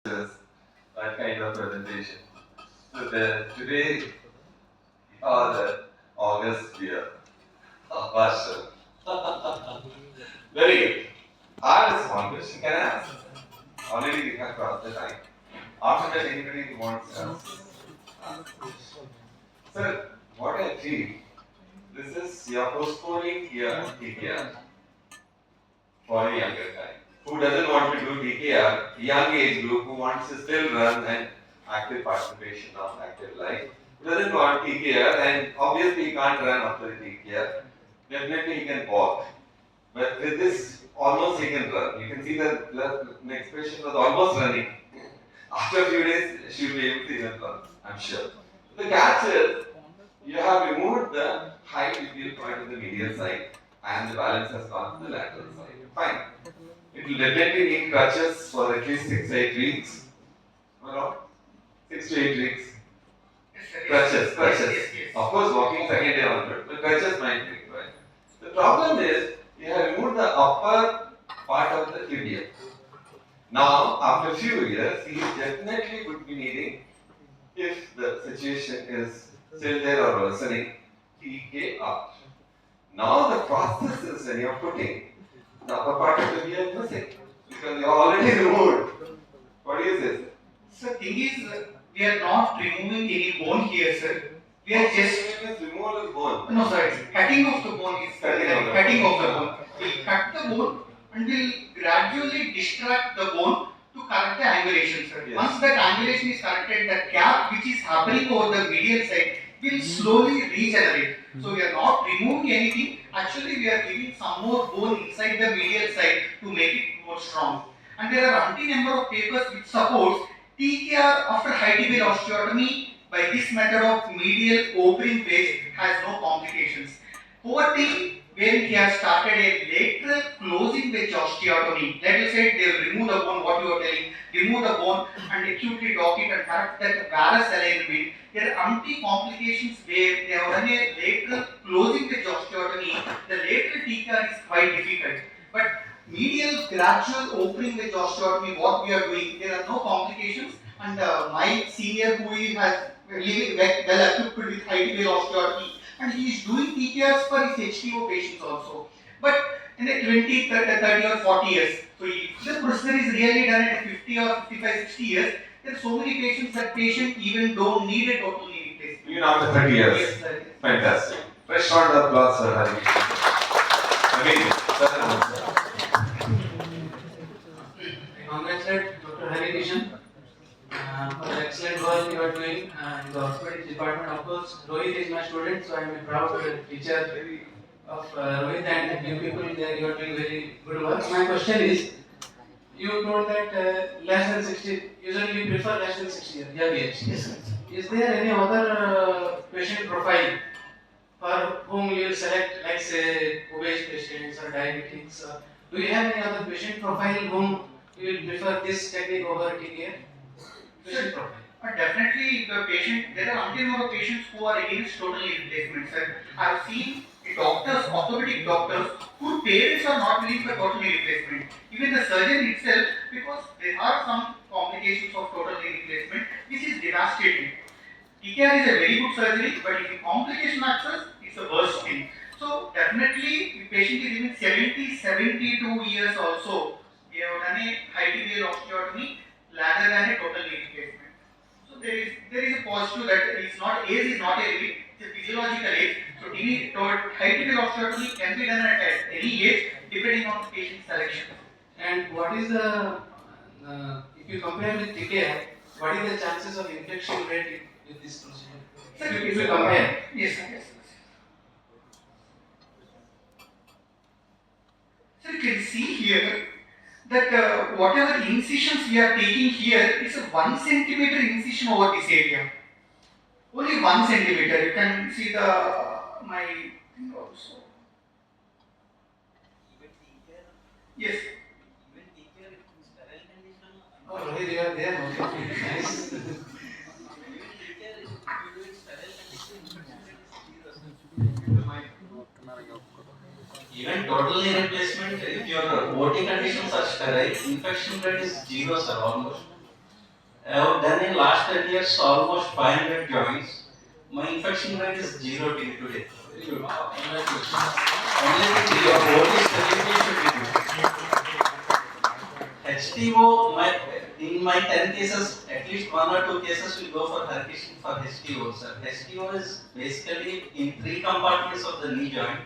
that kind of presentation. So today, the August year, Pastor. Very good. I have a small question. Can I ask? Already we have crossed the time. After that, anybody wants to ask? Sir, what I feel, this is your postponing your TKR for a younger guy who doesn't want to do TKR, young age group who wants to still run and active participation of active life, who doesn't want TKR and obviously he can't run after the TKR. Definitely he can walk. But with this, almost he can run. You can see that the next patient was almost running. After a few days, she will be able to even run, I'm sure. The catch is, you have removed the high tibial point of the medial side and the balance has gone to the lateral side. Fine. It will definitely need crutches for at least 6 to 8 weeks. No? 6 to 8 weeks. Crutches. Of course, walking second day onward, but crutches might be required. The problem is, you have removed the upper part of the tibia. Now, after a few years, he definitely would be needing, if the situation is still there or worsening, TK up. Now the process is when you're putting the upper part of the tibia is missing because you already removed. What do you say, sir? So thing is, we are not removing any bone here, sir. We are just removal of bone. No, sir. It's cutting off the bone. Is cutting off the bone. We'll cut the bone and we'll gradually distract the bone to correct the angulation, sir. Yes. Once that angulation is corrected, the gap which is happening over the medial side will slowly regenerate. So we are not removing anything. Actually, we are giving some more bone inside the medial side to make it more strong. And there are umpteen number of papers which supports TKR after high tibial osteotomy by this method of medial opening phase has no complications. Poverty, where he has started a lateral closing wedge osteotomy. Let us say they will remove the bone, what you are telling, remove the bone and acutely dock it and correct that varus alignment. There are umpteen complications where they have done a lateral closing wedge osteotomy. The lateral TKR is quite difficult. But medial gradual opening wedge osteotomy, what we are doing, there are no complications. And my senior who has really well equipped with high tibial osteotomy, and he is doing TKRs for his HTO patients also. But in the 20, 30 or 40 years, so if the procedure is really done at 50 or 55, 60 years, there are so many patients that patient even don't need a total knee replacement. Even after 30 years? Yes, sir. Fantastic. Fresh round of applause, sir. Amazing. Congratulate Dr. Hari Kishan for the excellent work you are doing in the orthopedics department. Of course, Rohit is my student, so I am a proud teacher of Rohit and you people there. You are doing very good work. My question is, you told that less than 60, usually you prefer less than 60 years, young age. Yes, Is there any other patient profile for whom you will select, like say obese patients or diabetics? Do you have any other patient profile whom you will prefer this technique over TKR? Patient profile. Definitely, the patient. There are umpteen number of patients who are against total knee replacement, sir. I have seen doctors, orthopedic doctors, whose parents are not willing for total knee replacement. Even the surgeon itself, because there are some complications of total knee replacement, which is devastating. TKR is a very good surgery, but if the complication occurs, it's the worst thing. So definitely, the patient is even 70, 72 years also, we have done a high tibial osteotomy rather than a total knee replacement. So there is a positive that it's not age is not a limit, it's a physiological age. So high tibial osteotomy can be done at any age depending on the patient's selection. And what is the if you compare with TKR, what is the chances of infection rate with this procedure? Sir, if you compare. Yes, yes. So you can see here that whatever incisions we are taking here is a 1 centimeter incision over this area. Only 1 centimeter. You can see my thing also. Yes. Oh, Rohit, you are there. Okay. Nice. Even total knee replacement, if your OT conditions are sterile, infection rate is zero, sir, almost. I have done in last 10 years almost 500 joints. My infection rate is 0 till today. Very good. Congratulations. Only thing your board is certificate should be good. HTO, in my 10 cases, at least 1 or 2 cases will go for HTO, sir. HTO is basically in 3 compartments of the knee joint.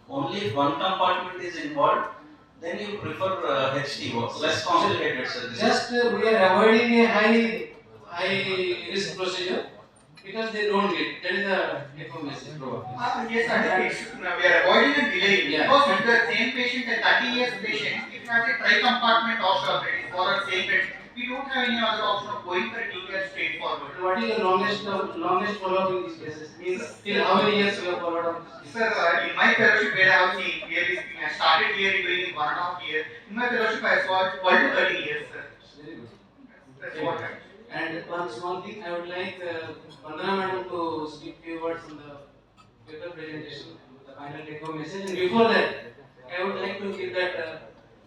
Only if one compartment is involved, then you prefer HTO, less complicated, sir. Just we are avoiding a high risk procedure because they don't get. That is the take-home message probably. Yes, we are avoiding and delaying. Yeah. Because with the same patient, a 30 years patient, if you have a tri-compartment osteoarthritis for a same bed, we don't have any other option of going for a TBL straightforward. What is the longest follow-up in these cases? Means till how many years you have followed up? Sir, in my fellowship where I have seen clearly speaking, I started clearly doing it 1.5 years. In my fellowship, I saw 12 to 13 years, sir. Very good. That's what I And one small thing, I would like Vandana madam to speak few words on the paper presentation, the final take-home message. And before that, I would like to give that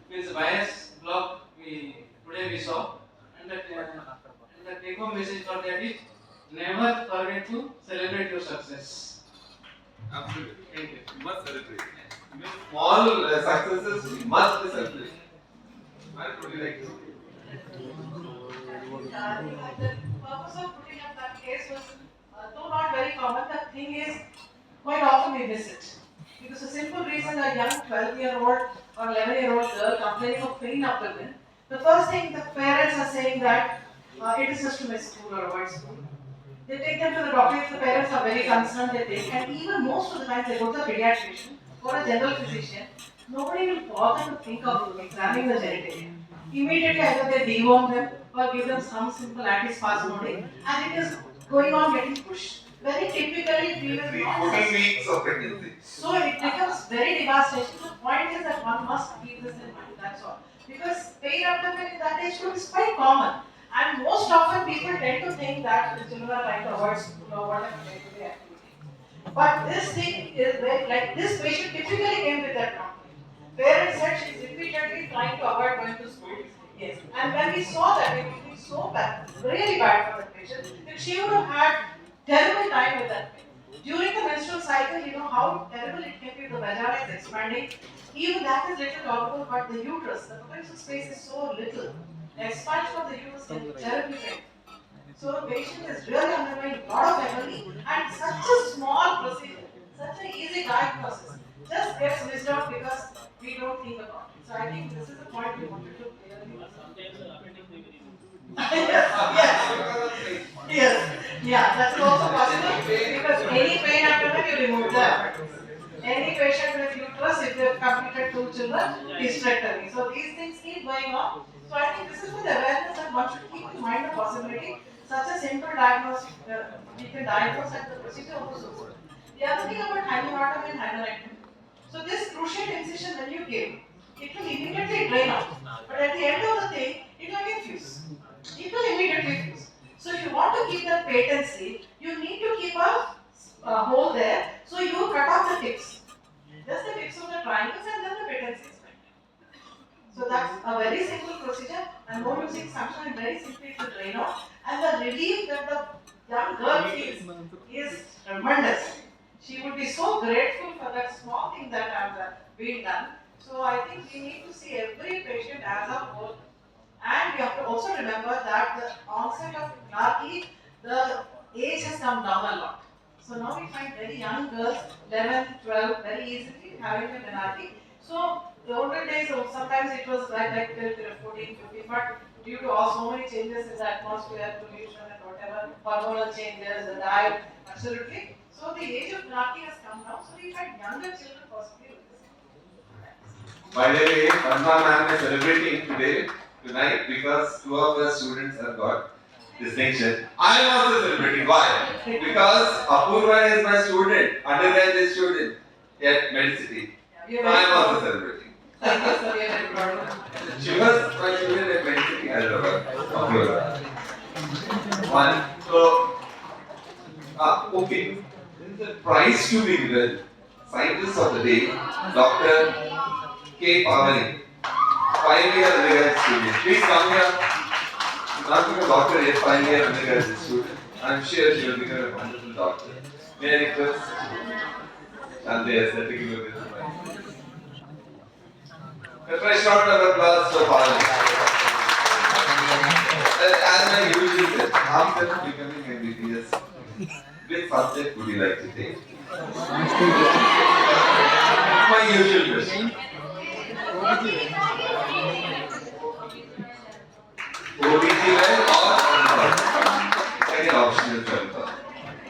means bias block today we saw, and that and the take-home message for that is never forget to celebrate your success. Absolutely. Thank you. You must celebrate. Even small successes must be celebrated. What would you like to say? The purpose of putting up that case was though not very common. The thing is, quite often we miss it. Because a simple reason a young 12-year-old or 11-year-old girl complaining of pain abdomen, the first thing the parents are saying that it is just to miss school or avoid school. They take them to the doctor if the parents are very concerned they take, and even most of the time they go to the pediatrician or a general physician. Nobody will bother to think of examining the genitalia. Immediately either they deworm them or give them some simple antispasmodic, and it is going on getting pushed. Very typically, we will not 14 weeks of pregnancy. so it becomes very devastating. The point is that one must keep this in mind, that's all. Because pain abdomen in that age group is quite common. And most often people tend to think that the children are trying to avoid school or whatever day-to-day activity. But this thing is very, like this patient typically came with that complaint. Parents said she's repeatedly trying to avoid going to school. Yes. And when we saw that, it was so bad, really bad for the patient, that she would have had terrible time with that pain. During the menstrual cycle, you know how terrible it can be. The vagina is expanding. Even that is little tolerable, but the uterus, the potential space is so little. The expansion of the uterus can be terribly painful. So the patient is really undergoing a lot of agony, and such a small procedure, such an easy diagnosis, just gets missed out because we don't think about it. So I think this is the point we wanted to clearly. Yes, yeah, that's also possible because any pain abdomen you remove that. Any patient with uterus, if they have completed 2 children, hysterectomy. So these things keep going on. So I think this is for the awareness that one should keep in mind the possibility. Such a simple diagnosis, we can diagnose at the procedure also. The other thing about hymenotomy and hymenectomy. So this cruciate incision when you give, it will immediately drain out. But at the end of the thing, it will get fused. It will immediately fuse. So if you want to keep that patency, you need to keep a hole there. So you cut off the tips. Just the tips of the triangles and then the patency is maintained. So that's a very simple procedure and no using suction and very simply to drain out. And the relief that the young girl feels is tremendous. She would be so grateful for that small thing that has been done. So I think we need to see every patient as a whole. And we have to also remember that the onset of menarche, the age has come down a lot. So now we find very young girls, 11, 12, very easily having a menarche. So the older days, sometimes it was like till 14, 15, but due to all so many changes in the atmosphere, pollution and whatever, hormonal changes, the diet, absolutely. So the age of menarche has come down. So we find younger children possibly with this. By the way, Padma ma'am is celebrating tonight because 2 of the students have got distinction. I am also celebrating. Why? Because Apurva is my student, undergraduate student at Medicity. Yeah, I am also celebrating. Thank you, sir. We are very proud of you. She was my student at Medicity, Hyderabad. Apurva. One. So, okay. The prize to be given, scientist of the day, Dr. K. Pavani, 5-year undergrad student. Please come here. not become a doctor yet, final year undergraduate student. I'm sure she will become a wonderful doctor. May I request Shanti Esther to give you this mic. A fresh round of applause for Bhavani. As my usual said, after becoming MBBS, which subject would you like to take? My usual question. OBGYN or second option is Gynecology.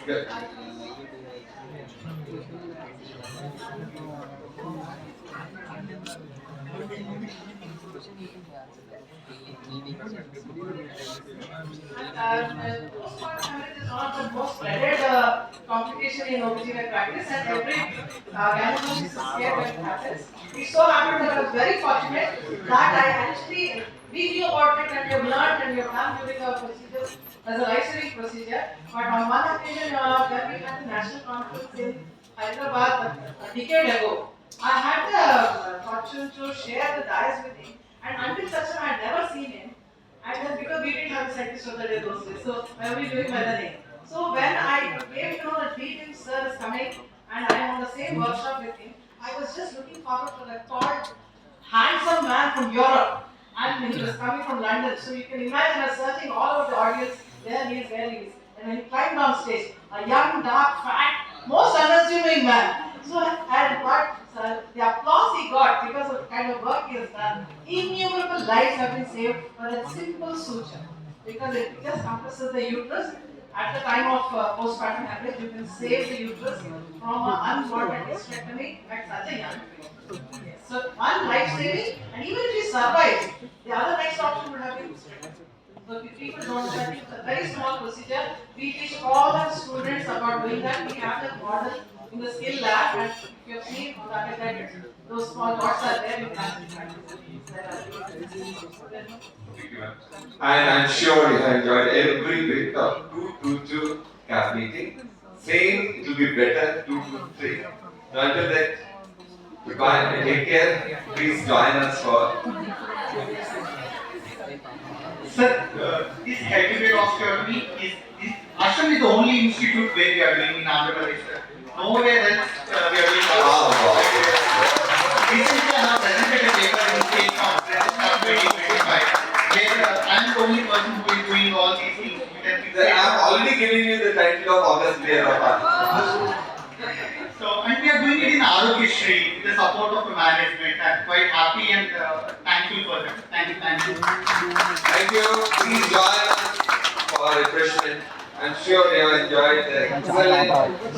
Good. Postpartum hemorrhage is one of the most dreaded complication in OBGYN practice, and every gynecologist is scared when it happens. It so happened that I was very fortunate that I actually we knew about it and we have learned and we have done during our procedure as a life-saving procedure. But on one occasion, when we had the national conference in Hyderabad a decade ago, I had the fortune to share the dais with him, and until such time I had never seen him. And then because we didn't have the scientist of the day those days, so I only doing by the name. So when I came to know that Tibial sir is coming and I am on the same workshop with him, I was just looking forward to that tall, handsome man from Europe. And he was coming from London. So you can imagine us searching all over the audience, there he is, there he is. And when he climbed down stage, a young, dark, fat, most unassuming man. So and what the applause he got because of the kind of work he has done, innumerable lives have been saved for that simple suture. Because it just compresses the uterus. At the time of postpartum hemorrhage, you can save the uterus from an unwanted hysterectomy at such a young age. Yes. So one life saving, and even if he survives, the other next option would have been hysterectomy. So if people don't know that it's a very small procedure, we teach all our students about doing that. We have that model in the skill lab, and if you have seen on the undergraduate, those small dots are there. You can practice. Thank you, ma'am. And I'm sure you have enjoyed every bit of 222 CAP meeting. Saying it will be better 223. So until that, goodbye and take care. Please join us for. Sir, this heavyweight osteotomy is ASRAM is the only institute where we are doing in Andhra Pradesh, sir. Nowhere else we are doing Recently, I have presented a paper in state conference of 2025 where I am the only person who is doing all these things. I'm already giving you the title of August Player of Art. So, and we are doing it in Arogyasri with the support of the management. I'm quite happy and thankful for that. Thank you. Thank you. Please join us for refreshment. I'm sure you have enjoyed the excellent